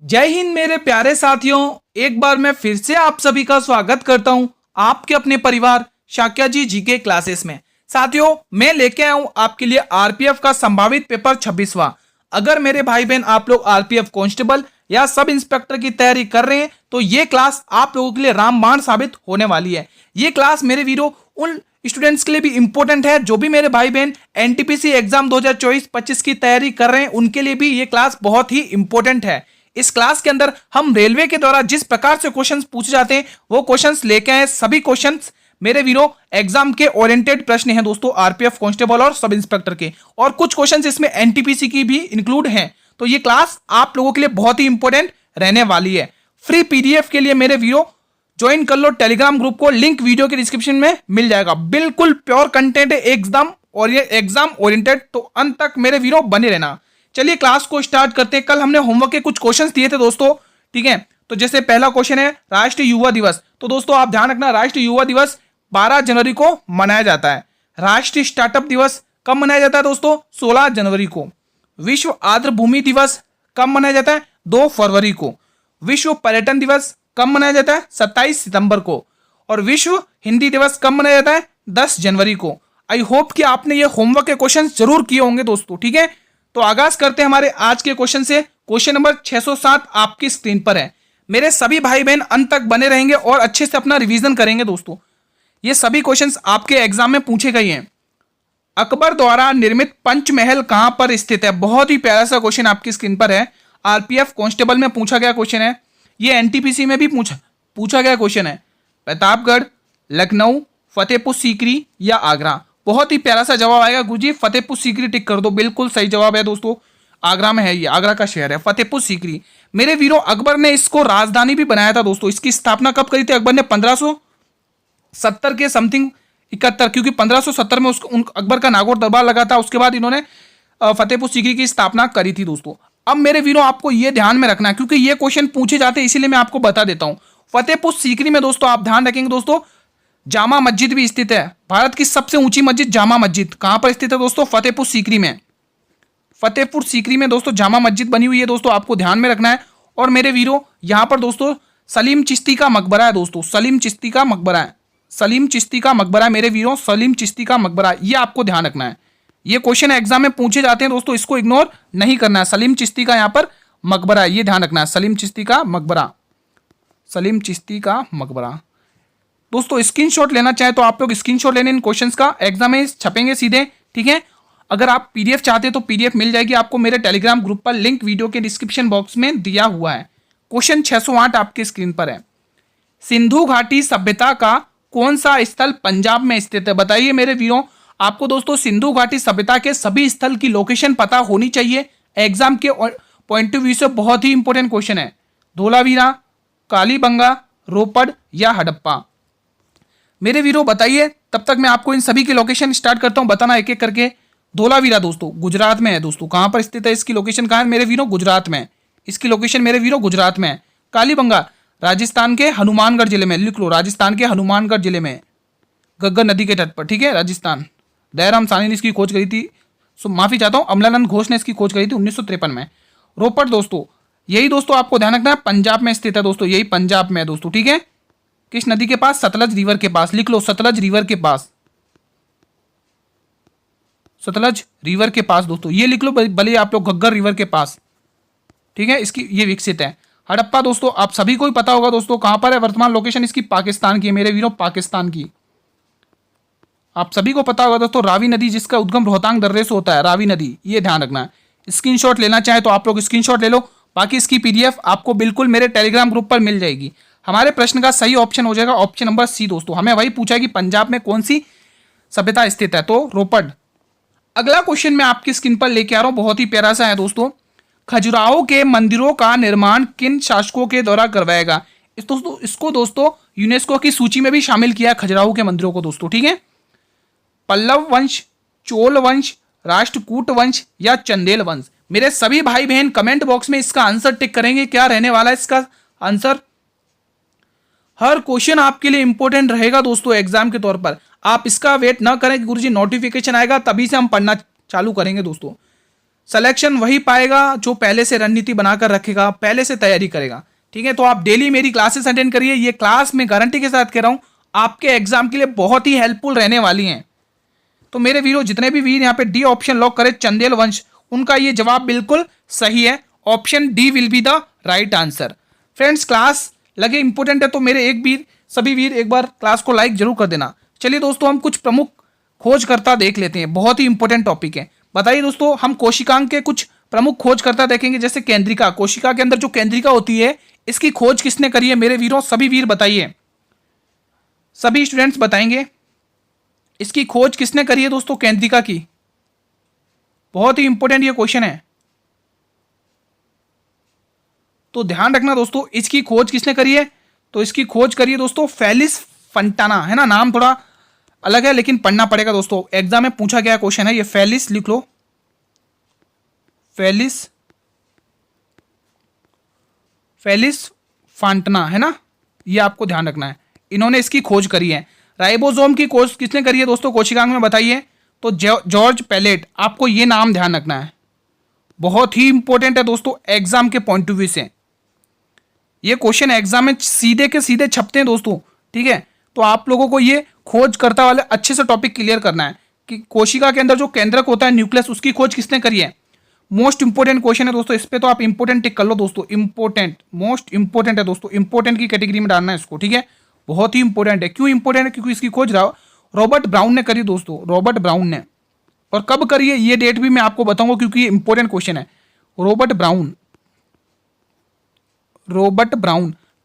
जय हिंद मेरे प्यारे साथियों। एक बार मैं फिर से आप सभी का स्वागत करता हूं आपके अपने परिवार शाक्या जी जीके क्लासेस में। साथियों, मैं लेके आया हूं आपके लिए आरपीएफ का संभावित पेपर 26वां। अगर मेरे भाई बहन आप लोग आरपीएफ कांस्टेबल या सब इंस्पेक्टर की तैयारी कर रहे हैं तो ये क्लास आप लोगों के लिए रामबाण साबित होने वाली है। ये क्लास मेरे वीरों उन स्टूडेंट्स के लिए भी इंपॉर्टेंट है जो भी मेरे भाई बहन एनटीपीसी एग्जाम 2024-25 की तैयारी कर रहे हैं, उनके लिए भी ये क्लास बहुत ही इंपॉर्टेंट है। इस क्लास के अंदर हम रेलवे के द्वारा जिस प्रकार से क्वेश्चंस पूछे जाते हैं वो क्वेश्चंस लेके आए। सभी क्वेश्चंस मेरे वीरों एग्जाम के ओरिएंटेड प्रश्न हैं दोस्तों, आरपीएफ कांस्टेबल और सब इंस्पेक्टर के, और कुछ क्वेश्चंस इसमें एनटीपीसी की भी इंक्लूड हैं। तो ये क्लास आप लोगों के लिए बहुत ही इंपॉर्टेंट रहने वाली है। फ्री पीडीएफ के लिए मेरे वीरों ज्वाइन कर लो टेलीग्राम ग्रुप को, लिंक वीडियो के डिस्क्रिप्शन में मिल जाएगा। बिल्कुल प्योर कंटेंट है एकदम, और ये एग्जाम ओरिएंटेड, तो अंत तक मेरे वीरों बने रहना। चलिए क्लास को स्टार्ट करते हैं। कल हमने होमवर्क के कुछ क्वेश्चंस दिए थे दोस्तों, ठीक है। तो जैसे पहला क्वेश्चन है राष्ट्रीय युवा दिवस, तो दोस्तों आप ध्यान रखना राष्ट्रीय युवा दिवस 12 जनवरी को मनाया जाता है। राष्ट्रीय स्टार्टअप दिवस कब मनाया जाता है दोस्तों? 16 जनवरी को। विश्व आर्द्र भूमि दिवस कब मनाया जाता है? 2 फरवरी को। विश्व पर्यटन दिवस कब मनाया जाता है? 27 सितंबर को। और विश्व हिंदी दिवस कब मनाया जाता है? 10 जनवरी को। आई होप कि आपने ये होमवर्क के क्वेश्चन जरूर किए होंगे दोस्तों, ठीक है। तो आगाज करते हैं हमारे आज के क्वेश्चन से। क्वेश्चन नंबर 607 आपकी स्क्रीन पर है। मेरे सभी भाई बहन अंत तक बने रहेंगे और अच्छे से अपना रिवीजन करेंगे दोस्तों। ये सभी क्वेश्चंस आपके एग्जाम में पूछे गए हैं। अकबर द्वारा निर्मित पंचमहल कहां पर स्थित है? बहुत ही प्यारा सा क्वेश्चन आपकी स्क्रीन पर है। आरपीएफ कांस्टेबल में पूछा गया क्वेश्चन है। ये एनटीपीसी में भी पूछा गया क्वेश्चन है। प्रतापगढ़, लखनऊ, फतेहपुर सीकरी या आगरा? बहुत ही प्यारा सा जवाब आएगा गुरुजी, फतेहपुर सीकरी टिक कर दो। बिल्कुल सही जवाब है दोस्तों, आगरा में है, ये आगरा का शहर है फतेहपुर सीकरी। मेरे वीरों अकबर ने इसको राजधानी भी बनाया था दोस्तों। इसकी स्थापना कब करी थी अकबर ने? 1570 के समथिंग 71, क्योंकि 1570 में अकबर का नागौर दरबार लगा था। उसके बाद इन्होंने फतेहपुर सीकरी की स्थापना करी थी दोस्तों। अब मेरे वीरों आपको ये ध्यान में रखना है क्योंकि ये क्वेश्चन पूछे जाते हैं, इसीलिए मैं आपको बता देता हूं। फतेहपुर सीकरी में दोस्तों आप ध्यान रखेंगे दोस्तों, जामा मस्जिद भी स्थित है। भारत की सबसे ऊंची मस्जिद जामा मस्जिद कहां पर स्थित है दोस्तों? फतेहपुर सीकरी में। फतेहपुर सीकरी में दोस्तों जामा मस्जिद बनी हुई है दोस्तों, आपको ध्यान में रखना है। और मेरे वीरों यहां पर दोस्तों सलीम चिश्ती का मकबरा है दोस्तों, सलीम चिश्ती का मकबरा है, सलीम चिश्ती का मकबरा है मेरे वीरों, सलीम चिश्ती का मकबरा, ये आपको ध्यान रखना है। ये क्वेश्चन एग्जाम में पूछे जाते हैं दोस्तों, इसको इग्नोर नहीं करना है। सलीम चिश्ती का यहाँ पर मकबरा है, ये ध्यान रखना है। सलीम चिश्ती का मकबरा, सलीम चिश्ती का मकबरा दोस्तों। स्क्रीनशॉट लेना चाहे तो आप लोग स्क्रीनशॉट लेने इन क्वेश्चंस का, एग्जाम में छपेंगे सीधे, ठीक है। अगर आप पीडीएफ चाहते हैं तो पीडीएफ मिल जाएगी आपको मेरे टेलीग्राम ग्रुप पर, लिंक वीडियो के डिस्क्रिप्शन बॉक्स में दिया हुआ है। क्वेश्चन 608 आपकी स्क्रीन पर है। सिंधु घाटी सभ्यता का कौन सा स्थल पंजाब में स्थित है? बताइए मेरे वीरों। आपको दोस्तों सिंधु घाटी सभ्यता के सभी स्थल की लोकेशन पता होनी चाहिए। एग्जाम के पॉइंट ऑफ व्यू से बहुत ही इंपॉर्टेंट क्वेश्चन है। धोलावीरा, कालीबंगा, रोपड़ या हड़प्पा? मेरे वीरों बताइए, तब तक मैं आपको इन सभी की लोकेशन स्टार्ट करता हूं बताना एक एक करके। धोलावीरा दोस्तों गुजरात में है दोस्तों। कहां पर स्थित है? इसकी लोकेशन कहां है मेरे वीरों? गुजरात में। इसकी लोकेशन मेरे वीरों गुजरात में है। कालीबंगा राजस्थान के हनुमानगढ़ जिले में, लिख लो, राजस्थान के हनुमानगढ़ जिले में, गग्गर नदी के तट पर, ठीक है, राजस्थान। दयाराम सानी ने इसकी खोज करी थी, माफी चाहता हूं, अमलानंद घोष ने इसकी खोज करी थी 1953 में। रोपड़ दोस्तों, यही दोस्तों आपको ध्यान रखना है, पंजाब में स्थित है दोस्तों, यही पंजाब में है दोस्तों, ठीक है। किस नदी के पास? सतलज रिवर के पास, लिख लो, सतलज रिवर के पास, सतलज रिवर के पास दोस्तों, ये लिख लो, भले आप लोग घग्गर रिवर के पास, ठीक है, इसकी ये विकसित है। हड़प्पा दोस्तों आप सभी को ही पता होगा दोस्तों, कहां पर है वर्तमान लोकेशन इसकी? पाकिस्तान की है मेरे वीरों, पाकिस्तान की। आप सभी को पता होगा दोस्तों, रावी नदी जिसका उद्गम रोहतांग दर्रे से होता है, रावी नदी, ये ध्यान रखना है। स्क्रीनशॉट लेना चाहे तो आप लोग स्क्रीनशॉट ले लो, बाकी इसकी पीडीएफ आपको बिल्कुल मेरे टेलीग्राम ग्रुप पर मिल जाएगी। हमारे प्रश्न का सही ऑप्शन हो जाएगा ऑप्शन नंबर सी दोस्तों। हमें वही पूछा है कि पंजाब में कौन सी सभ्यता स्थित है, तो रोपड़। अगला क्वेश्चन मैं आपकी स्क्रीन पर लेके आ रहा हूं, बहुत ही प्यारा सा है दोस्तों। खजुराहो के मंदिरों का निर्माण किन शासकों के द्वारा करवाएगा? इसको दोस्तों यूनेस्को की सूची में भी शामिल किया खजुराहो के मंदिरों को दोस्तों, ठीक है। पल्लव वंश, चोल वंश, राष्ट्रकूट वंश या चंदेल वंश? मेरे सभी भाई बहन कमेंट बॉक्स में इसका आंसर टिक करेंगे। क्या रहने वाला है इसका आंसर? हर क्वेश्चन आपके लिए इंपॉर्टेंट रहेगा दोस्तों एग्जाम के तौर पर। आप इसका वेट ना करें कि गुरुजी नोटिफिकेशन आएगा तभी से हम पढ़ना चालू करेंगे दोस्तों। सिलेक्शन वही पाएगा जो पहले से रणनीति बनाकर रखेगा, पहले से तैयारी करेगा। ठीक है, तो आप डेली मेरी क्लासेस अटेंड करिए। ये क्लास मैं गारंटी के साथ कह रहा हूँ आपके एग्जाम के लिए बहुत ही हेल्पफुल रहने वाली हैं। तो मेरे वीरों, जितने भी वीर यहाँ पे डी ऑप्शन लॉक करे चंदेल वंश, उनका ये जवाब बिल्कुल सही है। Option D will be the right answer. Friends, class लगे इंपॉर्टेंट है तो मेरे सभी वीर एक बार क्लास को लाइक जरूर कर देना। चलिए दोस्तों, हम कुछ प्रमुख खोजकर्ता देख लेते हैं, बहुत ही इंपॉर्टेंट टॉपिक है। बताइए दोस्तों, हम कोशिकांग के कुछ प्रमुख खोजकर्ता देखेंगे। जैसे केंद्रिका, कोशिका के अंदर जो केंद्रिका होती है, इसकी खोज किसने करी है मेरे वीरों? सभी वीर बताइए, सभी स्टूडेंट्स बताएंगे इसकी खोज किसने करी है दोस्तों, केंद्रिका की। बहुत ही इंपॉर्टेंट ये क्वेश्चन है, तो ध्यान रखना दोस्तों, इसकी खोज किसने करी है? तो इसकी खोज करी है दोस्तों फेलिस फंटाना, है ना। नाम थोड़ा अलग है लेकिन पढ़ना पड़ेगा दोस्तों, एग्जाम में पूछा गया क्वेश्चन है ये। फेलिस लिख लो, फेलिस फांटना, है ना, ये आपको ध्यान रखना है। इन्होंने इसकी खोज करी है। राइबोसोम की खोज किसने करी है दोस्तों कोशिकांग में? बताइए। तो जॉर्ज पेलेट, आपको ये नाम ध्यान रखना है, बहुत ही इंपॉर्टेंट है दोस्तों एग्जाम के पॉइंट ऑफ व्यू से। ये क्वेश्चन एग्जाम में सीधे के सीधे छपते हैं दोस्तों। ठीक है, तो आप लोगों को ये खोजकर्ता वाले अच्छे से टॉपिक क्लियर करना है कि कोशिका के अंदर जो केंद्रक होता है न्यूक्लियस, उसकी खोज किसने करी है। मोस्ट इंपोर्टेंट क्वेश्चन है दोस्तों, इस पे तो आप इंपोर्टेंट टिक कर लो दोस्तों। इंपोर्टेंट, मोस्ट इंपोर्टेंट है दोस्तों, इंपोर्टेंट की कैटेगरी में डालना है इसको। ठीक है, बहुत ही इंपोर्टेंट है। क्यों इंपोर्टेंट है? क्योंकि इसकी खोज रॉबर्ट ब्राउन ने करी दोस्तों, रॉबर्ट ब्राउन ने। और कब करी है ये डेट भी मैं आपको बताऊंगा क्योंकि ये इंपोर्टेंट क्वेश्चन है। रॉबर्ट ब्राउन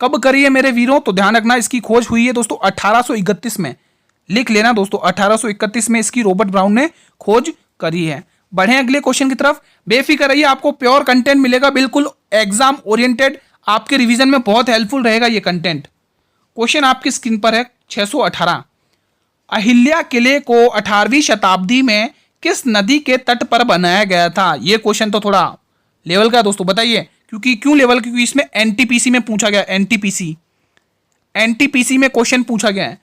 कब करी है मेरे वीरों? तो ध्यान रखना, इसकी खोज हुई है दोस्तों 1831 में। लिख लेना दोस्तों, 1831 में इसकी रॉबर्ट ब्राउन ने खोज करी है। बढ़े अगले क्वेश्चन की तरफ। बेफिक्र रहिए, आपको प्योर कंटेंट मिलेगा, बिल्कुल एग्जाम ओरिएंटेड, आपके रिवीजन में बहुत हेल्पफुल रहेगा ये कंटेंट। क्वेश्चन आपकी स्क्रीन पर है 618। अहिल्या किले को 18वीं शताब्दी में किस नदी के तट पर बनाया गया था? ये क्वेश्चन तो थोड़ा लेवल का है दोस्तों, बताइए। क्यों लेवल? क्योंकि इसमें एनटीपीसी में पूछा गया, एनटीपीसी में क्वेश्चन पूछा गया है।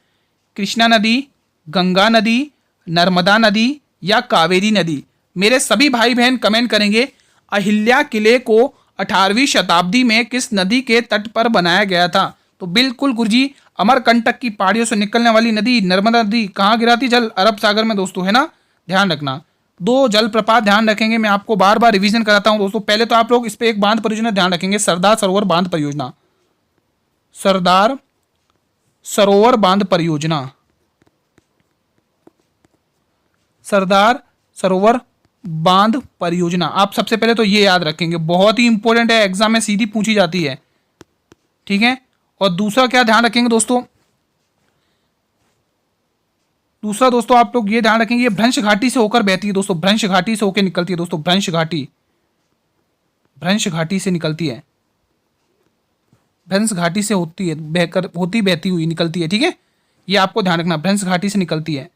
कृष्णा नदी, गंगा नदी, नर्मदा नदी या कावेरी नदी? मेरे सभी भाई बहन कमेंट करेंगे अहिल्या किले को 18वीं शताब्दी में किस नदी के तट पर बनाया गया था? तो बिल्कुल गुरुजी, अमरकंटक की पहाड़ियों से निकलने वाली नदी नर्मदा नदी कहाँ गिराती? जल अरब सागर में दोस्तों, है ना, ध्यान रखना। 2 जलप्रपात ध्यान रखेंगे, मैं आपको बार बार रिवीजन कराता हूं दोस्तों। पहले तो आप लोग इस पे एक बांध परियोजना ध्यान रखेंगे, सरदार सरोवर बांध परियोजना, सरदार सरोवर बांध परियोजना, सरदार सरोवर बांध परियोजना। आप सबसे पहले तो ये याद रखेंगे, बहुत ही इंपॉर्टेंट है, एग्जाम में सीधी पूछी जाती है। ठीक है, और दूसरा क्या ध्यान रखेंगे दोस्तों? दूसरा दोस्तों आप लोग ये ध्यान रखेंगे, ये भ्रंश घाटी से होकर बहती है दोस्तों, भ्रंश घाटी से होकर निकलती है दोस्तों, भ्रंश घाटी से निकलती है, भ्रंश घाटी से होती है, बहती हुई निकलती है। ठीक है, ये आपको ध्यान रखना, भ्रंश घाटी से निकलती है,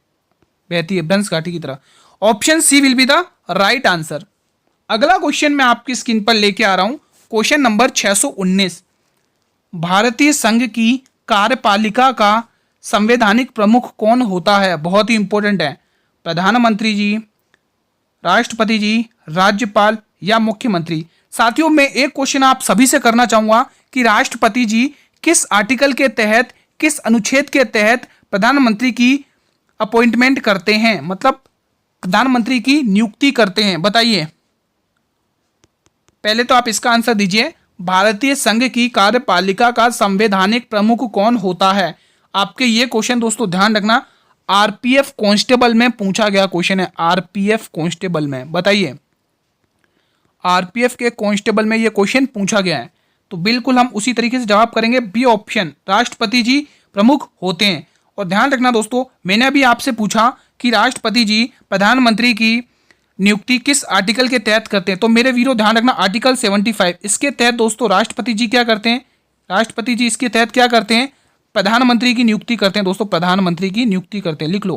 बहती है भ्रंश घाटी की तरह। Option C will be the right answer. अगला क्वेश्चन मैं आपकी स्क्रीन पर लेके आ रहा हूं, क्वेश्चन नंबर 619। भारतीय संघ की कार्यपालिका का संवैधानिक प्रमुख कौन होता है? बहुत ही इंपॉर्टेंट है। प्रधानमंत्री जी, राष्ट्रपति जी, राज्यपाल या मुख्यमंत्री? साथियों, मैं एक क्वेश्चन आप सभी से करना चाहूंगा कि राष्ट्रपति जी किस आर्टिकल के तहत, किस अनुच्छेद के तहत प्रधानमंत्री की अपॉइंटमेंट करते हैं, मतलब प्रधानमंत्री की नियुक्ति करते हैं? बताइए। पहले तो आप इसका आंसर दीजिए। भारतीय संघ की कार्यपालिका का संवैधानिक प्रमुख कौन होता है? आपके ये क्वेश्चन दोस्तों ध्यान रखना, आरपीएफ कांस्टेबल में पूछा गया क्वेश्चन है, आरपीएफ कांस्टेबल में। बताइए, आरपीएफ के कांस्टेबल में ये क्वेश्चन पूछा गया है, तो बिल्कुल हम उसी तरीके से जवाब करेंगे, बी ऑप्शन, राष्ट्रपति जी प्रमुख होते हैं। और ध्यान रखना दोस्तों, मैंने अभी आपसे पूछा कि राष्ट्रपति जी प्रधानमंत्री की नियुक्ति किस आर्टिकल के तहत करते हैं, तो मेरे वीरों ध्यान रखना, आर्टिकल 75, इसके तहत दोस्तों राष्ट्रपति जी क्या करते हैं? राष्ट्रपति जी इसके तहत क्या करते हैं? प्रधानमंत्री की नियुक्ति करते हैं दोस्तों, प्रधानमंत्री की नियुक्ति करते हैं। लिख लो,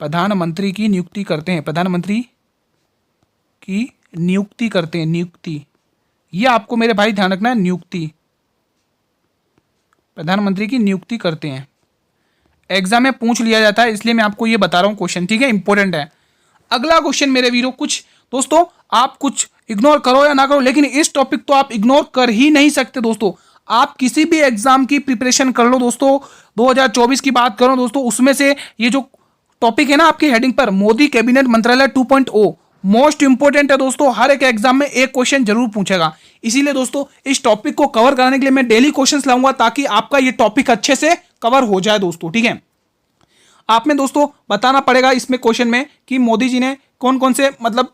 प्रधानमंत्री की नियुक्ति करते हैं, प्रधानमंत्री की नियुक्ति करते हैं, नियुक्ति, ये आपको मेरे भाई ध्यान रखना है, नियुक्ति, प्रधानमंत्री की नियुक्ति करते हैं। एग्जाम में पूछ लिया जाता है, इसलिए मैं आपको ये बता रहा हूं क्वेश्चन। ठीक है, इंपॉर्टेंट है। अगला क्वेश्चन मेरे वीरों कुछ दोस्तों आप कुछ इग्नोर करो या ना करो, लेकिन इस टॉपिक तो आप इग्नोर कर ही नहीं सकते दोस्तों। आप किसी भी एग्जाम की प्रिपरेशन कर लो दोस्तों, 2024 की बात करो दोस्तों, उसमें से ये जो टॉपिक है ना आपकी हेडिंग पर, मोदी कैबिनेट मंत्रालय 2.0 मोस्ट इंपोर्टेंट है दोस्तों। हर एक एग्जाम में एक क्वेश्चन जरूर पूछेगा। इसीलिए दोस्तों इस टॉपिक को कवर कराने के लिए मैं डेली क्वेश्चंस लाऊंगा, ताकि आपका ये टॉपिक अच्छे से कवर हो जाए दोस्तों। ठीक है, आप में दोस्तों बताना पड़ेगा इसमें क्वेश्चन में कि मोदी जी ने कौन कौन से मतलब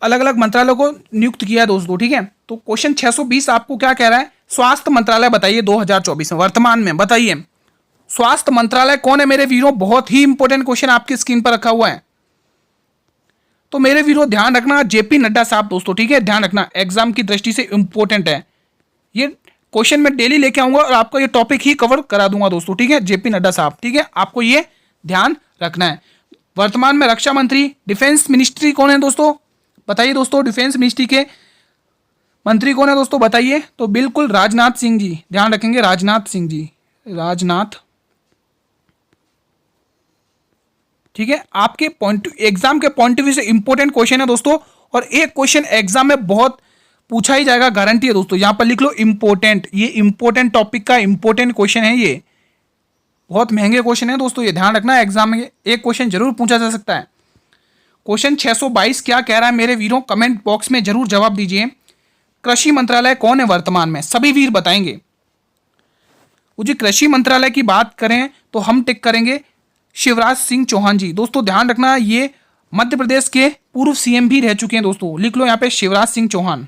अलग अलग मंत्रालयों को नियुक्त किया है दोस्तों। ठीक है, तो क्वेश्चन 620 आपको क्या कह रहा है, स्वास्थ्य मंत्रालय बताइए 2024 में, वर्तमान में बताइए स्वास्थ्य मंत्रालय कौन है मेरे वीरों। बहुत ही इंपॉर्टेंट क्वेश्चन आपकी स्क्रीन पर रखा हुआ है, तो मेरे वीरों ध्यान रखना, जेपी नड्डा साहब दोस्तों। ठीक है, ध्यान रखना, एग्जाम की दृष्टि से इंपॉर्टेंट है ये क्वेश्चन। मैं डेली लेके आऊंगा और आपको ये टॉपिक ही कवर करा दूंगा दोस्तों। ठीक है, जेपी नड्डा साहब, ठीक है, आपको ये ध्यान रखना है। वर्तमान में रक्षा मंत्री, डिफेंस मिनिस्ट्री कौन है दोस्तों, बताइए दोस्तों, डिफेंस मिनिस्ट्री के मंत्री कौन है दोस्तों, बताइए। तो बिल्कुल राजनाथ सिंह जी, ध्यान रखेंगे, राजनाथ सिंह जी, राजनाथ। ठीक है, आपके पॉइंट एग्जाम के पॉइंट ऑफ व्यू से इंपॉर्टेंट क्वेश्चन है दोस्तों, और एक क्वेश्चन एग्जाम में बहुत पूछा ही जाएगा, गारंटी है दोस्तों। यहां पर लिख लो इंपॉर्टेंट, ये इंपॉर्टेंट टॉपिक का इंपॉर्टेंट क्वेश्चन है, ये बहुत महंगे क्वेश्चन है दोस्तों, ये ध्यान रखना, एग्जाम में एक क्वेश्चन जरूर पूछा जा सकता है। क्वेश्चन 622 क्या कह रहा है मेरे वीरों, कमेंट बॉक्स में जरूर जवाब दीजिए। कृषि मंत्रालय कौन है वर्तमान में, सभी वीर बताएंगे। मुझे कृषि मंत्रालय की बात करें तो हम टिक करेंगे शिवराज सिंह चौहान जी। दोस्तों ध्यान रखना, ये मध्य प्रदेश के पूर्व सीएम भी रह चुके हैं दोस्तों, लिख लो यहां पे शिवराज सिंह चौहान,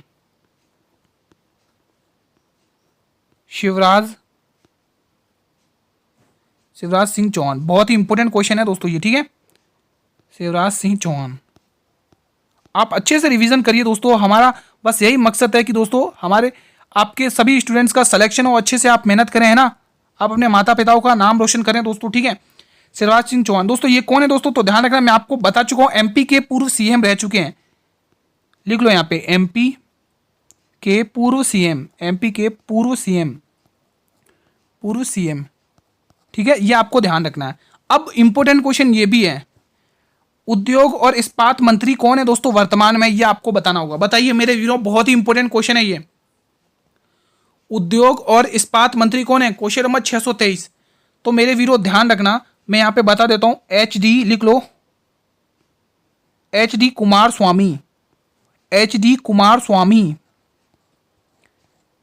शिवराज सिंह चौहान, बहुत ही इंपॉर्टेंट क्वेश्चन है दोस्तों ये। ठीक है, शिवराज सिंह चौहान, आप अच्छे से रिवीजन करिए दोस्तों। हमारा बस यही मकसद है कि दोस्तों हमारे आपके सभी स्टूडेंट्स का सिलेक्शन हो, अच्छे से आप मेहनत करें, है ना, आप अपने माता पिताओं का नाम रोशन करें दोस्तों। ठीक है, शिवराज सिंह चौहान दोस्तों ये कौन है दोस्तों, तो ध्यान रखना, मैं आपको बता चुका हूं, एमपी के पूर्व सीएम रह चुके हैं, लिख लो यहां पे, एमपी के पूर्व सीएम, एमपी के पूर्व सीएम। ठीक है, ये आपको ध्यान रखना है। अब इंपॉर्टेंट क्वेश्चन ये भी है, उद्योग और इस्पात मंत्री कौन है दोस्तों वर्तमान में, ये आपको बताना होगा। बताइए मेरे वीरों, बहुत ही इंपॉर्टेंट क्वेश्चन है ये, उद्योग और इस्पात मंत्री कौन है, क्वेश्चन नंबर 623। तो मेरे वीरों ध्यान रखना, मैं यहां पे बता देता हूं, HD लिख लो, HD कुमार स्वामी, HD कुमार स्वामी,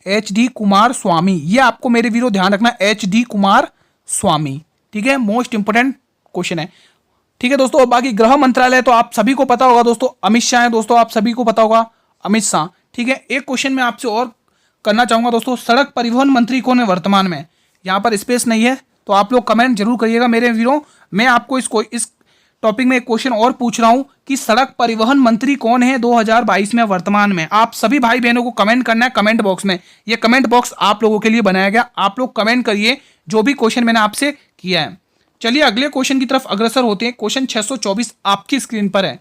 HD कुमार स्वामी, ये आपको मेरे वीरों ध्यान रखना, HD कुमार स्वामी। ठीक है, मोस्ट इंपोर्टेंट क्वेश्चन है। ठीक है दोस्तों, बाकी गृह मंत्रालय तो आप सभी को पता होगा दोस्तों, अमित शाह है दोस्तों, आप सभी को पता होगा अमित शाह। ठीक है, एक क्वेश्चन मैं आपसे और करना चाहूंगा दोस्तों, सड़क परिवहन मंत्री कौन है वर्तमान में, यहां पर स्पेस नहीं है, तो आप लोग कमेंट जरूर करिएगा मेरे वीरों। मैं आपको इस टॉपिक में एक क्वेश्चन और पूछ रहा हूं कि सड़क परिवहन मंत्री कौन है 2022 में वर्तमान में। आप सभी भाई बहनों को कमेंट करना है कमेंट बॉक्स में, ये कमेंट बॉक्स आप लोगों के लिए बनाया गया, आप लोग कमेंट करिए जो भी क्वेश्चन मैंने आपसे किया है। चलिए अगले क्वेश्चन की तरफ अग्रसर होते हैं। क्वेश्चन 624 आपकी स्क्रीन पर है,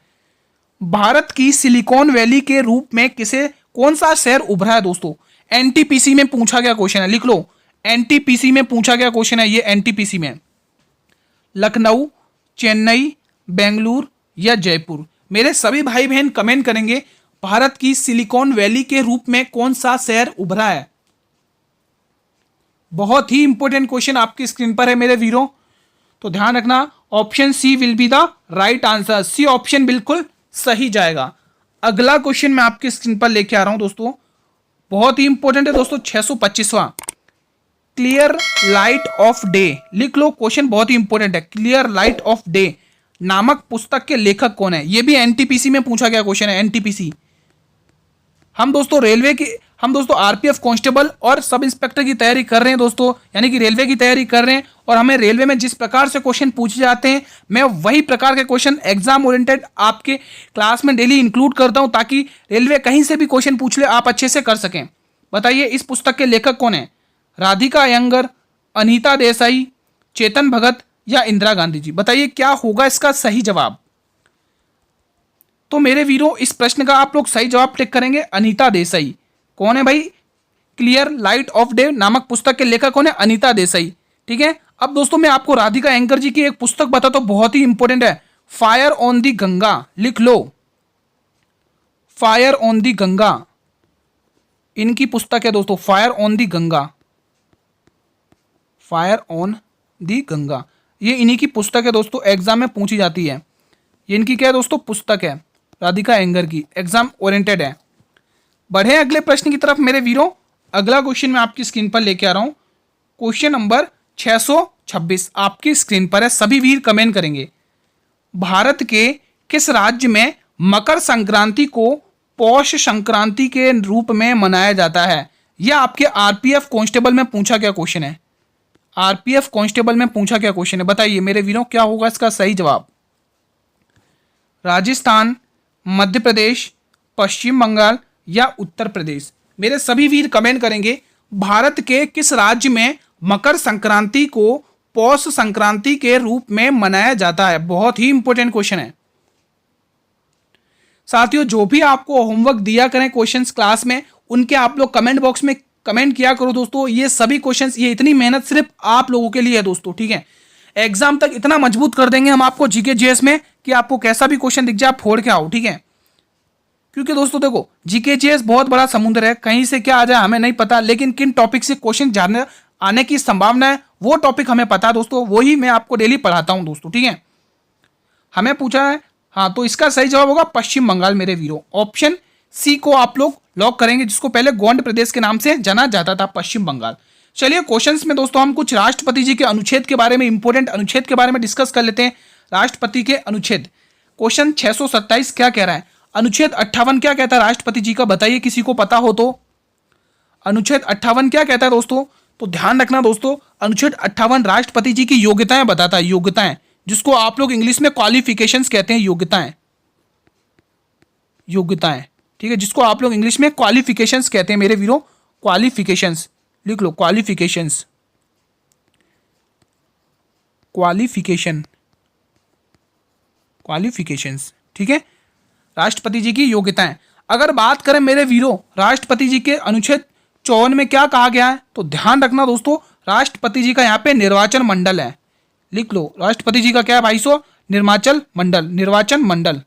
भारत की सिलिकॉन वैली के रूप में किसे कौन सा शहर उभरा है दोस्तों, एनटीपीसी में पूछा गया क्वेश्चन है, लिख लो, एनटीपीसी में पूछा गया क्वेश्चन है ये, एनटीपीसी में लखनऊ, चेन्नई, बेंगलुरु या जयपुर। मेरे सभी भाई बहन कमेंट करेंगे, भारत की सिलिकॉन वैली के रूप में कौन सा शहर उभरा है। बहुत ही इंपॉर्टेंट क्वेश्चन आपकी स्क्रीन पर है मेरे वीरों, तो ध्यान रखना, option C will be the right answer, C option बिल्कुल सही जाएगा। अगला क्वेश्चन मैं आपकी स्क्रीन पर लेके आ रहा हूं दोस्तों, बहुत ही इंपॉर्टेंट है दोस्तों, 625वां, क्लियर लाइट ऑफ डे, लिख लो, क्वेश्चन बहुत ही इंपॉर्टेंट है, क्लियर लाइट ऑफ डे नामक पुस्तक के लेखक कौन है। यह भी एनटीपीसी में पूछा गया क्वेश्चन है, एनटीपीसी। हम दोस्तों आरपीएफ कांस्टेबल और सब इंस्पेक्टर की तैयारी कर रहे हैं दोस्तों, यानी कि रेलवे की तैयारी कर रहे हैं, और हमें रेलवे में जिस प्रकार से क्वेश्चन पूछे जाते हैं, मैं वही प्रकार के क्वेश्चन एग्जाम ओरिएंटेड आपके क्लास में डेली इंक्लूड करता हूं, ताकि रेलवे कहीं से भी क्वेश्चन पूछ ले आप अच्छे से कर सकें। बताइए इस पुस्तक के लेखक कौन है, राधिका अयंगर, अनीता देसाई, चेतन भगत या इंदिरा गांधी जी। बताइए क्या होगा इसका सही जवाब। तो मेरे वीरों इस प्रश्न का आप लोग सही जवाब टिक करेंगे, अनीता देसाई। कौन है भाई, क्लियर लाइट ऑफ डे नामक पुस्तक के लेखक कौन है, अनीता देसाई। ठीक है, अब दोस्तों मैं आपको राधिका अयंगर जी की एक पुस्तक बताता हूं, बहुत ही इंपॉर्टेंट है, फायर ऑन दी गंगा, लिख लो, फायर ऑन दी गंगा, इनकी पुस्तक है दोस्तों, fire on the Ganga, fire on the Ganga, ये इन्हीं की पुस्तक है दोस्तों, एग्जाम में पूछी जाती है। ये इनकी क्या है दोस्तों, पुस्तक है, राधिका एंगर की, एग्जाम ओरिएंटेड है। बढ़े अगले प्रश्न की तरफ मेरे वीरों। अगला क्वेश्चन मैं आपकी स्क्रीन पर लेके आ रहा हूं, क्वेश्चन नंबर 626 आपकी स्क्रीन पर है, सभी वीर कमेंट करेंगे। भारत के किस राज्य में मकर संक्रांति को पौष संक्रांति के रूप में मनाया जाता है? यह आपके आरपीएफ कांस्टेबल में पूछा गया क्वेश्चन है, आरपीएफ कांस्टेबल में पूछा गया क्वेश्चन है। बताइए मेरे वीरों क्या होगा इसका सही जवाब? राजस्थान, मध्य प्रदेश, पश्चिम बंगाल या उत्तर प्रदेश? मेरे सभी वीर कमेंट करेंगे। भारत के किस राज्य में मकर संक्रांति को पौष संक्रांति के रूप में मनाया जाता है? बहुत ही इंपॉर्टेंट क्वेश्चन है साथियों। जो भी आपको होमवर्क दिया करें क्वेश्चंस क्लास में, उनके आप लोग कमेंट बॉक्स में कमेंट किया करो दोस्तों। ये सभी क्वेश्चंस, ये इतनी मेहनत सिर्फ आप लोगों के लिए है दोस्तों, ठीक है। एग्जाम तक इतना मजबूत कर देंगे हम आपको जीके जीएस में कि आपको कैसा भी क्वेश्चन दिख जाए आप फोड़ के आओ, ठीक है। क्योंकि दोस्तों देखो, जीके जीएस बहुत बड़ा समुद्र है, कहीं से क्या आ जाए हमें नहीं पता, लेकिन किन टॉपिक से क्वेश्चन जानने आने की संभावना है वो टॉपिक हमें पता है दोस्तों, वही मैं आपको डेली पढ़ाता हूं दोस्तों, ठीक है। हमें पूछा है, हाँ, तो इसका सही जवाब होगा पश्चिम बंगाल मेरे वीरों। ऑप्शन सी को आप लोग लॉक करेंगे, जिसको पहले गोंड प्रदेश के नाम से जाना जाता था, पश्चिम बंगाल। चलिए क्वेश्चंस में दोस्तों हम कुछ राष्ट्रपति जी के अनुच्छेद के बारे में, इंपोर्टेंट अनुच्छेद के बारे में डिस्कस कर लेते हैं। राष्ट्रपति के अनुच्छेद, क्वेश्चन 627 क्या कह रहा है? अनुच्छेद 58 क्या कहता है राष्ट्रपति जी का? बताइए किसी को पता हो तो। अनुच्छेद 58 क्या कहता है दोस्तों? तो ध्यान रखना दोस्तों, अनुच्छेद 58 राष्ट्रपति जी की योग्यताएं बताता है, योग्यताएं, जिसको आप लोग इंग्लिश में क्वालिफिकेशंस कहते हैं, योग्यताएं, योग्यताएं, ठीक है, जिसको आप लोग इंग्लिश में क्वालिफिकेशंस कहते हैं मेरे वीरों। क्वालिफिकेशंस लिख लो, क्वालिफिकेशंस, क्वालिफिकेशन, क्वालिफिकेशंस, ठीक है, राष्ट्रपति जी की योग्यताएं। अगर बात करें मेरे वीरों राष्ट्रपति जी के अनुच्छेद 54 में क्या कहा गया है, तो ध्यान रखना दोस्तों, राष्ट्रपति जी का यहाँ पे निर्वाचन मंडल है, लिख लो, राष्ट्रपति जी का क्या है भाई सो? निर्वाचन मंडल, निर्वाचन मंडल,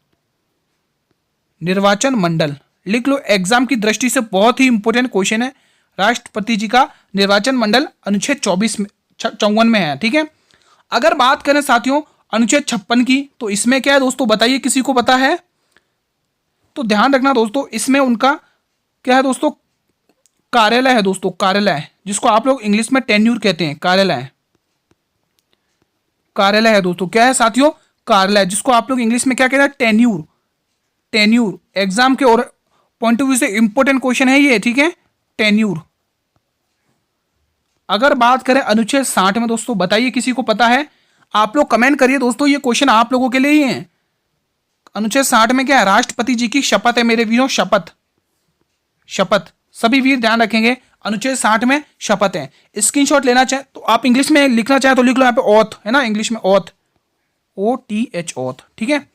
निर्वाचन मंडल, लिख लो। एग्जाम की दृष्टि से बहुत ही इंपॉर्टेंट क्वेश्चन है, राष्ट्रपति जी का निर्वाचन मंडल अनुच्छेद 54 में है, ठीक है। अगर बात करें साथियों अनुच्छेद 56 की, तो इसमें क्या है दोस्तों? बताइए किसी को पता है तो ध्यान रखना दोस्तों, इसमें उनका क्या है दोस्तों? कार्यालय है दोस्तों, कार्यालय, जिसको आप लोग इंग्लिश में टेन्यूर कहते हैं, कार्यालय, कार्यालय है दोस्तों। क्या है साथियों? कार्यालय, जिसको आप लोग इंग्लिश में क्या कहते हैं? Tenure, tenure. एग्जाम के और पॉइंट ऑफ व्यू से इंपॉर्टेंट क्वेश्चन है ये, ठीक है, टेन्यूर। अगर बात करें अनुच्छेद 60 में दोस्तों, बताइए किसी को पता है? आप लोग कमेंट करिए दोस्तों, ये क्वेश्चन आप लोगों के लिए ही है। अनुच्छेद 60 में क्या है? राष्ट्रपति जी की शपथ है मेरे वीरों, शपथ, शपथ, सभी वीर ध्यान रखेंगे, अनुच्छेद 60 में शपथ है। स्क्रीनशॉट लेना चाहे तो आप इंग्लिश में लिखना चाहे तो लिख लो, यहाँ पे ऑथ है ना, इंग्लिश में ऑथ, OTH, ऑथ, ठीक है।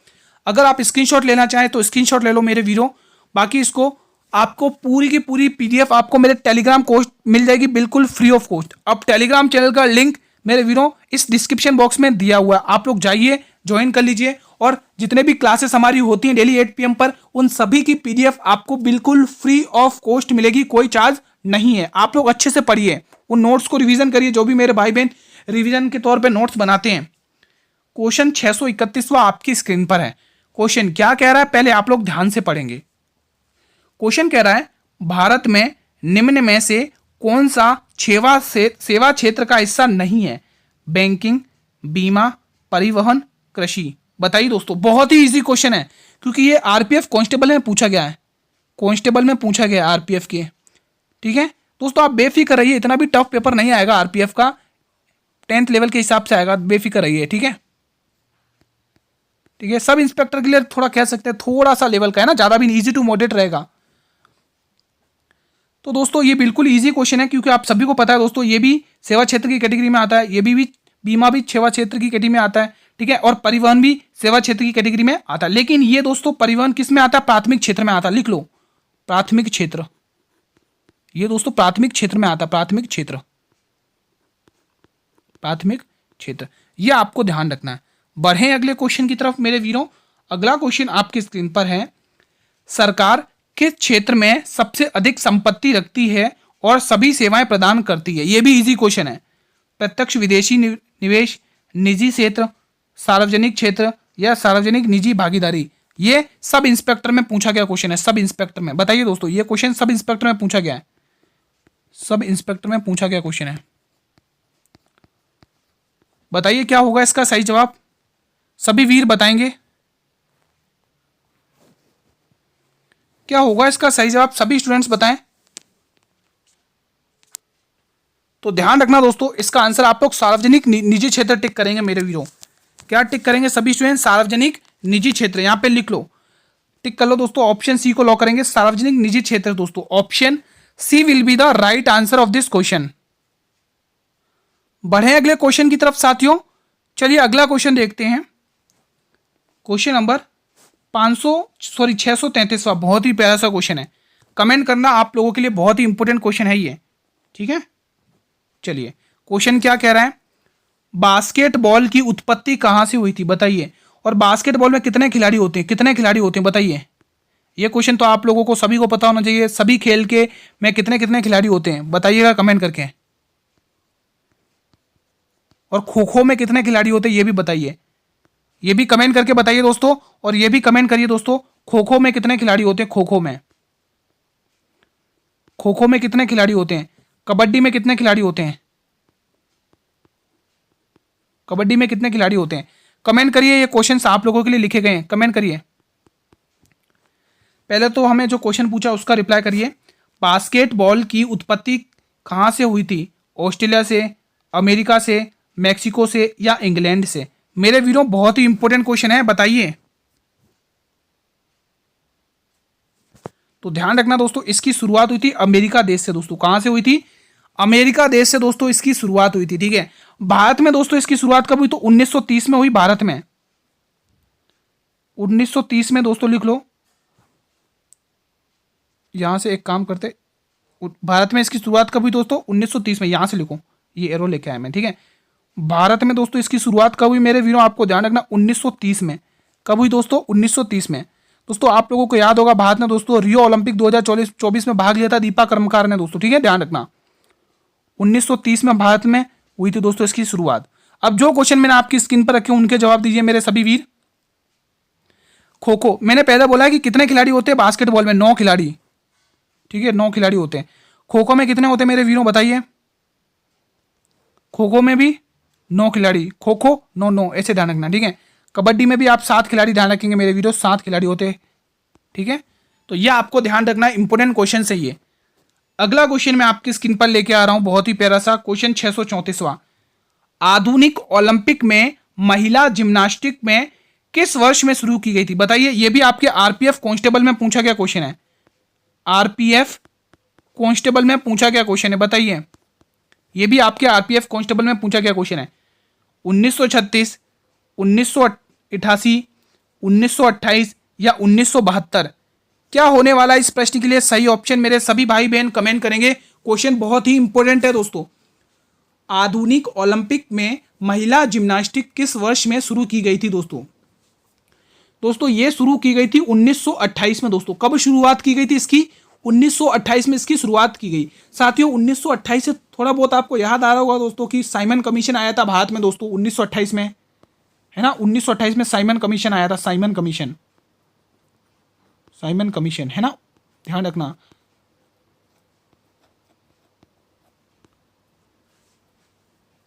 अगर आप स्क्रीनशॉट लेना चाहें तो स्क्रीनशॉट ले लो मेरे वीरों। बाकी इसको आपको पूरी की पूरी PDF आपको मेरे टेलीग्राम कोस्ट मिल जाएगी बिल्कुल फ्री ऑफ कॉस्ट। अब टेलीग्राम चैनल का लिंक मेरे वीरों इस डिस्क्रिप्शन बॉक्स में दिया हुआ है, आप लोग जाइए ज्वाइन कर लीजिए, और जितने भी क्लासेस हमारी होती हैं डेली 8 PM पर, उन सभी की PDF आपको बिल्कुल फ्री ऑफ कॉस्ट मिलेगी, कोई चार्ज नहीं है। आप लोग अच्छे से पढ़िए, उन नोट्स को रिवीजन करिए, जो भी मेरे भाई बहन रिवीजन के तौर पे नोट्स बनाते हैं। क्वेश्चन 631वां आपकी स्क्रीन पर है। क्वेश्चन क्या कह रहा है पहले आप लोग ध्यान से पढ़ेंगे। क्वेश्चन कह रहा है, भारत में निम्न में से कौन सा सेवा क्षेत्र का हिस्सा नहीं है? बैंकिंग, बीमा, परिवहन, कृषि। बताइए दोस्तों, बहुत ही इजी क्वेश्चन है, क्योंकि ये आरपीएफ कांस्टेबल में पूछा गया है, कांस्टेबल में पूछा गया आरपीएफ के, ठीक है दोस्तों। आप बेफिक्र रहिए, इतना भी टफ पेपर नहीं आएगा आरपीएफ का, 10th लेवल के हिसाब से आएगा, बेफिक्र रहिए, ठीक है, ठीक है। सब इंस्पेक्टर के लिए थोड़ा कह सकते हैं थोड़ा सा लेवल का है ना, ज्यादा भी इजी टू मॉडरेट रहेगा। तो दोस्तों ये बिल्कुल इजी क्वेश्चन है, क्योंकि आप सभी को पता है दोस्तों, ये भी सेवा क्षेत्र की कैटेगरी में आता है, ये भी बीमा भी सेवा क्षेत्र की कैटेगरी में आता है, ठीक है, और परिवहन भी सेवा क्षेत्र की कैटेगरी में आता है। लेकिन ये दोस्तों परिवहन किस में आता है? प्राथमिक क्षेत्र में आता है, लिख लो, प्राथमिक क्षेत्र, ये दोस्तों प्राथमिक क्षेत्र में आता है, प्राथमिक क्षेत्र, प्राथमिक क्षेत्र, ये आपको ध्यान रखना है। बढ़े अगले क्वेश्चन की तरफ मेरे वीरों। अगला क्वेश्चन आपकी स्क्रीन पर है, सरकार किस क्षेत्र में सबसे अधिक संपत्ति रखती है और सभी सेवाएं प्रदान करती है? ये भी इजी क्वेश्चन है। प्रत्यक्ष विदेशी निवेश, निजी क्षेत्र, सार्वजनिक क्षेत्र या सार्वजनिक निजी भागीदारी। ये सब इंस्पेक्टर में पूछा गया क्वेश्चन है। सब इंस्पेक्टर में बताइए दोस्तों, ये क्वेश्चन सब इंस्पेक्टर में पूछा गया है। सब इंस्पेक्टर में पूछा गया क्वेश्चन है। बताइए क्या होगा इसका सही जवाब? सभी वीर बताएंगे क्या होगा इसका सही जवाब? सभी स्टूडेंट्स बताएं। तो ध्यान रखना दोस्तों, इसका आंसर आप लोग सार्वजनिक निजी क्षेत्र टिक करेंगे मेरे वीरों। क्या टिक करेंगे सभी स्टूडेंट? सार्वजनिक निजी क्षेत्र। यहां पे लिख लो, टिक कर लो दोस्तों। ऑप्शन सी को लॉक करेंगे, सार्वजनिक निजी क्षेत्र दोस्तों। Option C will be the right answer of this question. बढ़े अगले क्वेश्चन की तरफ साथियों। चलिए अगला क्वेश्चन देखते हैं। क्वेश्चन नंबर 633वां। बहुत ही प्यारा सा क्वेश्चन है। कमेंट करना आप लोगों के लिए बहुत ही इंपॉर्टेंट क्वेश्चन है ये, ठीक है। चलिए क्वेश्चन क्या कह रहा है? बास्केटबॉल की उत्पत्ति कहां से हुई थी बताइए। और बास्केटबॉल में कितने खिलाड़ी होते हैं? कितने खिलाड़ी होते हैं बताइए। ये क्वेश्चन तो आप लोगों को सभी को पता होना चाहिए। सभी खेल के में कितने कितने खिलाड़ी होते हैं बताइएगा कमेंट करके। और खो खो में कितने खिलाड़ी होते हैं ये भी बताइए। ये भी कमेंट करके बताइए दोस्तों। और ये भी कमेंट करिए दोस्तों, खो खो में कितने खिलाड़ी होते हैं? खो खो में कितने खिलाड़ी होते हैं? कबड्डी में कितने खिलाड़ी होते हैं? कबड्डी में कितने खिलाड़ी होते हैं? कमेंट करिए। ये क्वेश्चंस आप लोगों के लिए लिखे गए हैं, कमेंट करिए। पहले तो हमें जो क्वेश्चन पूछा उसका रिप्लाई करिए। बास्केटबॉल की उत्पत्ति कहां से हुई थी? ऑस्ट्रेलिया से, अमेरिका से, मैक्सिको से या इंग्लैंड से? मेरे वीरों बहुत ही इंपॉर्टेंट क्वेश्चन है, बताइए। तो ध्यान रखना दोस्तों, इसकी शुरुआत हुई थी अमेरिका देश से दोस्तों। कहां से हुई थी? अमेरिका देश से दोस्तों इसकी शुरुआत हुई थी, ठीक है। भारत में दोस्तों इसकी शुरुआत कब हुई? तो 1930 में हुई भारत में। 1930 में दोस्तों लिख लो। यहां से एक काम करते, भारत में इसकी शुरुआत कब हुई दोस्तों? 1930 में। यहां से लिखो, ये एरो लेके आया मैं, ठीक है। भारत में दोस्तों इसकी शुरुआत कब हुई मेरे वीरों? आपको ध्यान रखना 1930 में। कब हुई दोस्तों? 1930 में। दोस्तों आप लोगों को याद होगा भारत ने दोस्तों रियो ओलंपिक 2024 में भाग लिया था दीपा कर्मकार ने दोस्तों, ठीक है। ध्यान रखना 1930 में भारत में हुई थी दोस्तों इसकी शुरुआत। अब जो क्वेश्चन मैंने आपकी स्क्रीन पर रखे उनके जवाब दीजिए मेरे सभी वीर। खो खो, मैंने पहले बोला है कि कितने खिलाड़ी होते हैं बास्केटबॉल में? 9 खिलाड़ी, ठीक है, 9 खिलाड़ी होते हैं। खो खो में कितने होते हैं मेरे वीरों बताइए। खो खो में भी 9 खिलाड़ी। खो खो 9 ऐसे ध्यान रखना, ठीक है। कबड्डी में भी आप 7 खिलाड़ी ध्यान रखेंगे मेरे वीडियो, 7 खिलाड़ी होते हैं, ठीक है। तो ये आपको ध्यान रखना, इंपॉर्टेंट क्वेश्चन है ये। अगला क्वेश्चन मैं आपकी स्क्रीन पर लेके आ रहा हूं, बहुत ही प्यारा सा क्वेश्चन 634वां। आधुनिक ओलंपिक में महिला जिम्नास्टिक में किस वर्ष में शुरू की गई थी बताइए। ये भी आपके आरपीएफ कांस्टेबल में पूछा गया क्वेश्चन है। आरपीएफ कांस्टेबल में पूछा गया क्वेश्चन है, बताइए। ये भी आपके आरपीएफ कांस्टेबल में पूछा गया क्वेश्चन है। 1936, 1988, 1928 या 1972? क्या होने वाला है इस प्रश्न के लिए सही ऑप्शन? मेरे सभी भाई बहन कमेंट करेंगे। क्वेश्चन बहुत ही इंपॉर्टेंट है दोस्तों। आधुनिक ओलंपिक में महिला जिम्नास्टिक किस वर्ष में शुरू की गई थी दोस्तों? दोस्तों ये शुरू की गई थी 1928 में दोस्तों। कब शुरुआत की गई थी इसकी? 1928 में इसकी शुरुआत की गई। साथियों 1928 से थोड़ा बहुत आपको याद आ रहा होगा दोस्तों कि साइमन कमीशन आया था भारत में दोस्तों 1928 में, है ना। 1928 में साइमन कमीशन आया था। साइमन कमीशन है ना, ध्यान रखना।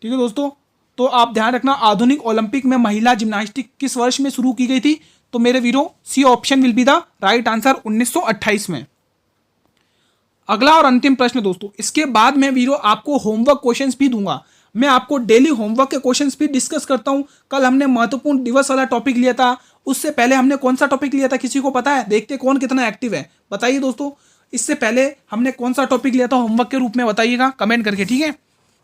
ठीक है दोस्तों, तो आप ध्यान रखना आधुनिक ओलंपिक में महिला जिम्नास्टिक किस वर्ष में शुरू की गई थी? तो मेरे वीरों C option will be the right answer, 1928 में। अगला और अंतिम प्रश्न दोस्तों, इसके बाद मैं वीरों आपको होमवर्क क्वेश्चंस भी दूंगा। मैं आपको डेली होमवर्क के क्वेश्चंस भी डिस्कस करता हूं। कल हमने महत्वपूर्ण दिवस वाला टॉपिक लिया था, उससे पहले हमने कौन सा टॉपिक लिया था किसी को पता है? देखते कौन कितना एक्टिव है, बताइए दोस्तों। इससे पहले हमने कौन सा टॉपिक लिया था होमवर्क के रूप में, बताइएगा कमेंट करके, ठीक है।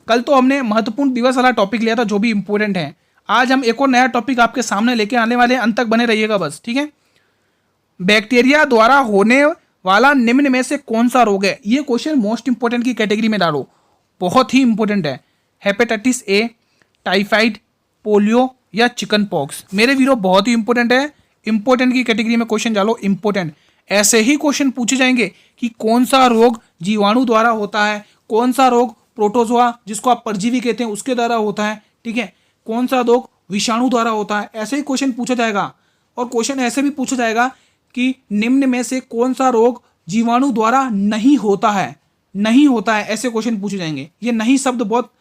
कल तो हमने महत्वपूर्ण दिवस वाला टॉपिक लिया था जो भी इंपॉर्टेंट है। आज हम एक और नया टॉपिक आपके सामने लेके आने वाले हैं, अंत तक बने रहिएगा बस, ठीक है। बैक्टीरिया द्वारा होने वाला निम्न में से कौन सा रोग है? ये क्वेश्चन मोस्ट इंपोर्टेंट की कैटेगरी में डालो, बहुत ही इंपॉर्टेंट है। हेपेटाइटिस ए, टाइफाइड, पोलियो या चिकन पॉक्स? मेरे वीरों बहुत ही इंपॉर्टेंट है। इंपॉर्टेंट की कैटेगरी में क्वेश्चन डालो, इंपॉर्टेंट। ऐसे ही क्वेश्चन पूछे जाएंगे कि कौन सा रोग जीवाणु द्वारा होता है, कौन सा रोग प्रोटोजोआ जिसको आप परजीवी कहते हैं उसके द्वारा होता है, ठीक है, कौन सा रोग विषाणु द्वारा होता है, ऐसे ही क्वेश्चन पूछा जाएगा। और क्वेश्चन ऐसे भी पूछा जाएगा कि निम्न में से कौन सा रोग जीवाणु द्वारा नहीं होता है, नहीं होता है, ऐसे क्वेश्चन पूछे जाएंगे। ये नहीं शब्द बहुत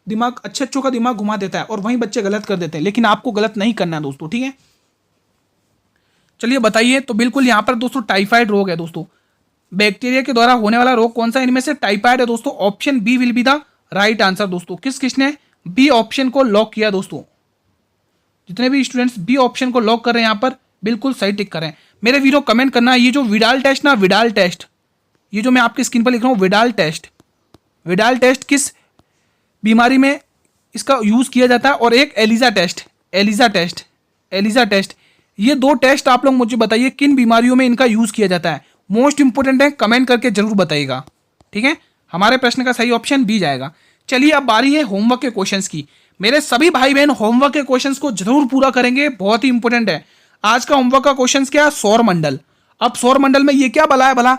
दिमाग अच्छों का दिमाग घुमा देता है और वहीं बच्चे गलत कर देते हैं, लेकिन आपको गलत नहीं करना है दोस्तों, ठीक है। चलिए बताइए, तो बिल्कुल यहाँ पर दोस्तों टाइफाइड रोग है दोस्तों। बैक्टीरिया के द्वारा होने वाला रोग कौन सा इनमें से? टाइफाइड है दोस्तों। Option B will be the right answer दोस्तों। किसने बी ऑप्शन को लॉक किया दोस्तों? जितने भी स्टूडेंट्स बी ऑप्शन को लॉक कर रहे हैं यहाँ पर बिल्कुल सही टिक कर रहे हैं। मेरे वीडियो कमेंट करना, ये जो विडाल टेस्ट ना, विडाल टेस्ट, ये जो मैं आपकी स्क्रीन पर लिख रहा हूँ विडाल टेस्ट, विडाल टेस्ट किस बीमारी में इसका यूज किया जाता है? और एक ELISA test, ELISA test, ELISA test, ये दो टेस्ट आप लोग मुझे बताइए किन बीमारियों में इनका यूज किया जाता है। मोस्ट इंपोर्टेंट है, कमेंट करके जरूर बताइएगा, ठीक है। हमारे प्रश्न का सही ऑप्शन बी जाएगा। चलिए अब बारी है होमवर्क के क्वेश्चंस की। मेरे सभी भाई बहन होमवर्क के क्वेश्चंस को जरूर पूरा करेंगे, बहुत ही इंपॉर्टेंट है। आज का होमवर्क का क्वेश्चन क्या है? सौर मंडल। अब सौर मंडल में ये क्या भला है भला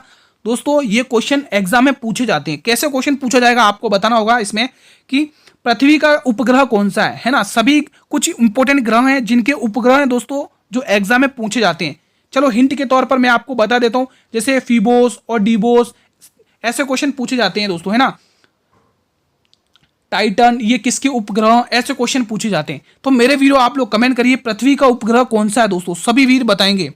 दोस्तों, ये क्वेश्चन एग्जाम में पूछे जाते हैं। कैसे क्वेश्चन पूछा जाएगा आपको बताना होगा इसमें कि पृथ्वी का उपग्रह कौन सा है ना। सभी कुछ इंपॉर्टेंट ग्रह हैं जिनके उपग्रह हैं दोस्तों जो एग्जाम में पूछे जाते हैं। चलो हिंट के तौर पर मैं आपको बता देता हूं, जैसे फीबोस और डीबोस, ऐसे क्वेश्चन पूछे जाते हैं दोस्तों, है ना। टाइटन, ये किसके उपग्रह, ऐसे क्वेश्चन पूछे जाते हैं। तो मेरे वीडियो आप लोग कमेंट करिए पृथ्वी का उपग्रह कौन सा है दोस्तों, सभी वीर बताएंगे।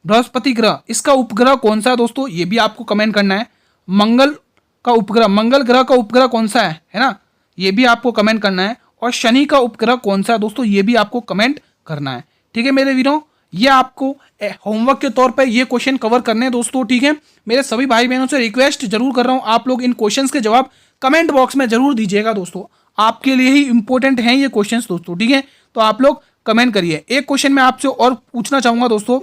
बृहस्पति ग्रह, इसका उपग्रह कौन सा है दोस्तों, ये भी आपको कमेंट करना है। मंगल का उपग्रह, मंगल ग्रह का उपग्रह कौन सा है ना, ये भी आपको कमेंट करना है। और शनि का उपग्रह कौन सा है दोस्तों, ये भी आपको कमेंट करना है, ठीक है मेरे वीरों। ये आपको होमवर्क के तौर पे ये क्वेश्चन कवर करने हैं दोस्तों, ठीक है। मेरे सभी भाई बहनों से रिक्वेस्ट जरूर कर रहा हूं, आप लोग इन क्वेश्चंस के जवाब कमेंट बॉक्स में जरूर दीजिएगा दोस्तों, आपके लिए ही इंपॉर्टेंट हैं ये क्वेश्चंस दोस्तों, ठीक है। तो आप लोग कमेंट करिए। एक क्वेश्चन मैं आपसे और पूछना चाहूंगा दोस्तों,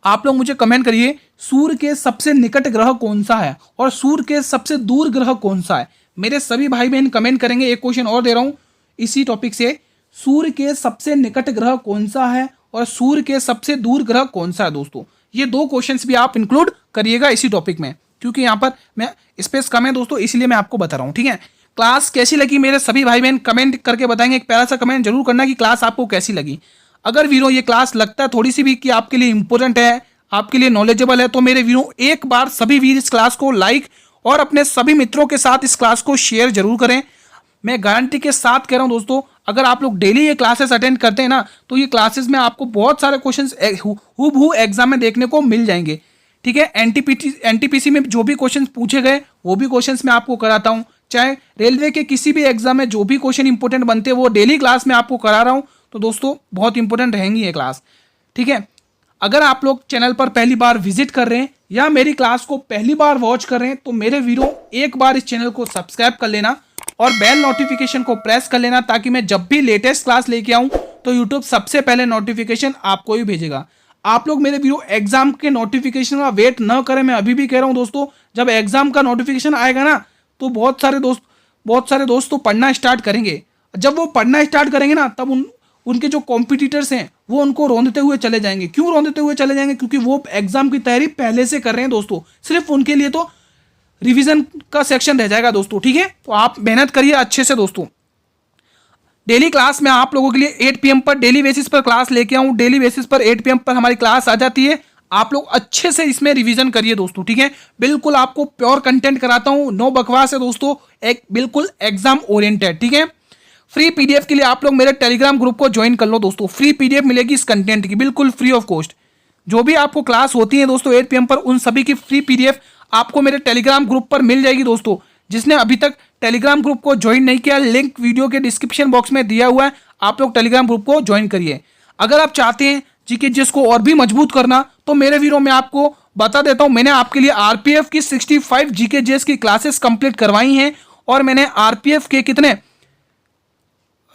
आप लोग मुझे कमेंट करिए सूर्य के सबसे निकट ग्रह कौन सा है और सूर्य के सबसे दूर ग्रह कौन सा है। मेरे सभी भाई बहन कमेंट करेंगे। एक क्वेश्चन और दे रहा हूं इसी टॉपिक से, सूर्य के सबसे निकट ग्रह कौन सा है और सूर्य के सबसे दूर ग्रह कौन सा है दोस्तों। ये दो क्वेश्चंस भी आप इंक्लूड करिएगा इसी टॉपिक में, क्योंकि यहाँ पर मैं स्पेस कम है दोस्तों, इसलिए मैं आपको बता रहा हूँ, ठीक है। क्लास कैसी लगी मेरे सभी भाई बहन कमेंट करके बताएंगे। एक प्यारा सा कमेंट जरूर करना कि क्लास आपको कैसी लगी। अगर वीडियो ये क्लास लगता है थोड़ी सी भी कि आपके लिए इंपॉर्टेंट है, आपके लिए नॉलेजेबल है, तो मेरे वीडियो एक बार सभी वीर इस क्लास को लाइक और अपने सभी मित्रों के साथ इस क्लास को शेयर जरूर करें। मैं गारंटी के साथ कह रहा हूं दोस्तों, अगर आप लोग डेली ये क्लासेस अटेंड करते हैं ना, तो ये क्लासेस में आपको बहुत सारे क्वेश्चंस हूबहू एग्जाम में देखने को मिल जाएंगे, ठीक है। एनटीपीसी में जो भी क्वेश्चंस पूछे गए वो भी क्वेश्चंस मैं आपको कराता हूं, चाहे रेलवे के किसी भी एग्जाम में जो भी क्वेश्चन इंपॉर्टेंट बनते हैं वो डेली क्लास में आपको करा रहा हूं। तो दोस्तों बहुत इंपॉर्टेंट रहेंगी ये क्लास, ठीक है। अगर आप लोग चैनल पर पहली बार विजिट कर रहे हैं या मेरी क्लास को पहली बार वॉच कर रहे हैं, तो मेरे वीडियो एक बार इस चैनल को सब्सक्राइब कर लेना और बेल नोटिफिकेशन को प्रेस कर लेना, ताकि मैं जब भी लेटेस्ट क्लास लेके आऊं तो यूट्यूब सबसे पहले नोटिफिकेशन आपको ही भेजेगा। आप लोग मेरे वीडियो एग्जाम के नोटिफिकेशन का वेट न करें, मैं अभी भी कह रहा हूं दोस्तों, जब एग्जाम का नोटिफिकेशन आएगा ना तो बहुत सारे दोस्त तो पढ़ना स्टार्ट करेंगे। जब वो पढ़ना स्टार्ट करेंगे ना, तब उनके जो कॉम्पिटिटर्स हैं वो उनको रोंदते हुए चले जाएंगे। क्यों रोंदते हुए चले जाएंगे? क्योंकि वो एग्जाम की तैयारी पहले से कर रहे हैं दोस्तों, सिर्फ उनके लिए तो रिवीजन का सेक्शन रह जाएगा दोस्तों, ठीक है। तो आप मेहनत करिए अच्छे से दोस्तों। डेली क्लास में आप लोगों के लिए 8 PM पर डेली बेसिस पर क्लास लेके आऊं, डेली बेसिस पर 8 PM पर हमारी क्लास आ जाती है। आप लोग अच्छे से इसमें रिवीजन करिए दोस्तों, ठीक है। बिल्कुल आपको प्योर कंटेंट कराता हूं, नो बकवास है दोस्तों, एक बिल्कुल एग्जाम ओरिएंटेड, ठीक है। फ्री पीडीएफ के लिए आप लोग मेरे टेलीग्राम ग्रुप को ज्वाइन कर लो दोस्तों, फ्री पीडीएफ मिलेगी इस कंटेंट की बिल्कुल फ्री ऑफ कॉस्ट। जो भी आपको क्लास होती है दोस्तों 8 PM पर, उन सभी की फ्री पीडीएफ आपको मेरे टेलीग्राम ग्रुप पर मिल जाएगी दोस्तों। जिसने अभी तक टेलीग्राम ग्रुप को ज्वाइन नहीं किया, लिंक वीडियो के डिस्क्रिप्शन बॉक्स में दिया हुआ है, आप लोग टेलीग्राम ग्रुप को ज्वाइन करिए। अगर आप चाहते हैं जीके जीएस को और भी मजबूत करना, तो मेरे वीडियो में आपको बता देता हूं, मैंने आपके लिए आरपीएफ की 65 जीके जीएस की क्लासेस कंप्लीट करवाई हैं और मैंने आरपीएफ के कितने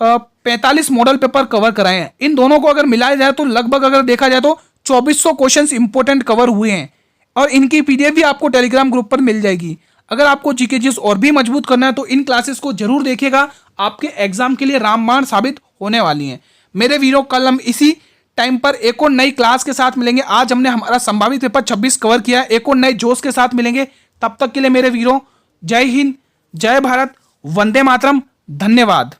45 मॉडल पेपर कवर कराए हैं। इन दोनों को अगर मिलाया जाए तो लगभग अगर देखा जाए तो 2400 क्वेश्चंस इंपॉर्टेंट कवर हुए हैं और इनकी पीडीएफ भी आपको टेलीग्राम ग्रुप पर मिल जाएगी। अगर आपको जीके जीएस और भी मजबूत करना है तो इन क्लासेस को जरूर देखिएगा, आपके एग्जाम के लिए रामबाण साबित होने वाली हैं। मेरे वीडियो कल हम इसी टाइम पर एक और नई क्लास के साथ मिलेंगे। आज हमने हमारा संभावित पेपर 26 कवर किया है। एक और नए जोश के साथ मिलेंगे। तब तक के लिए मेरे वीरों, जय हिंद, जय भारत, वंदे मातरम, धन्यवाद।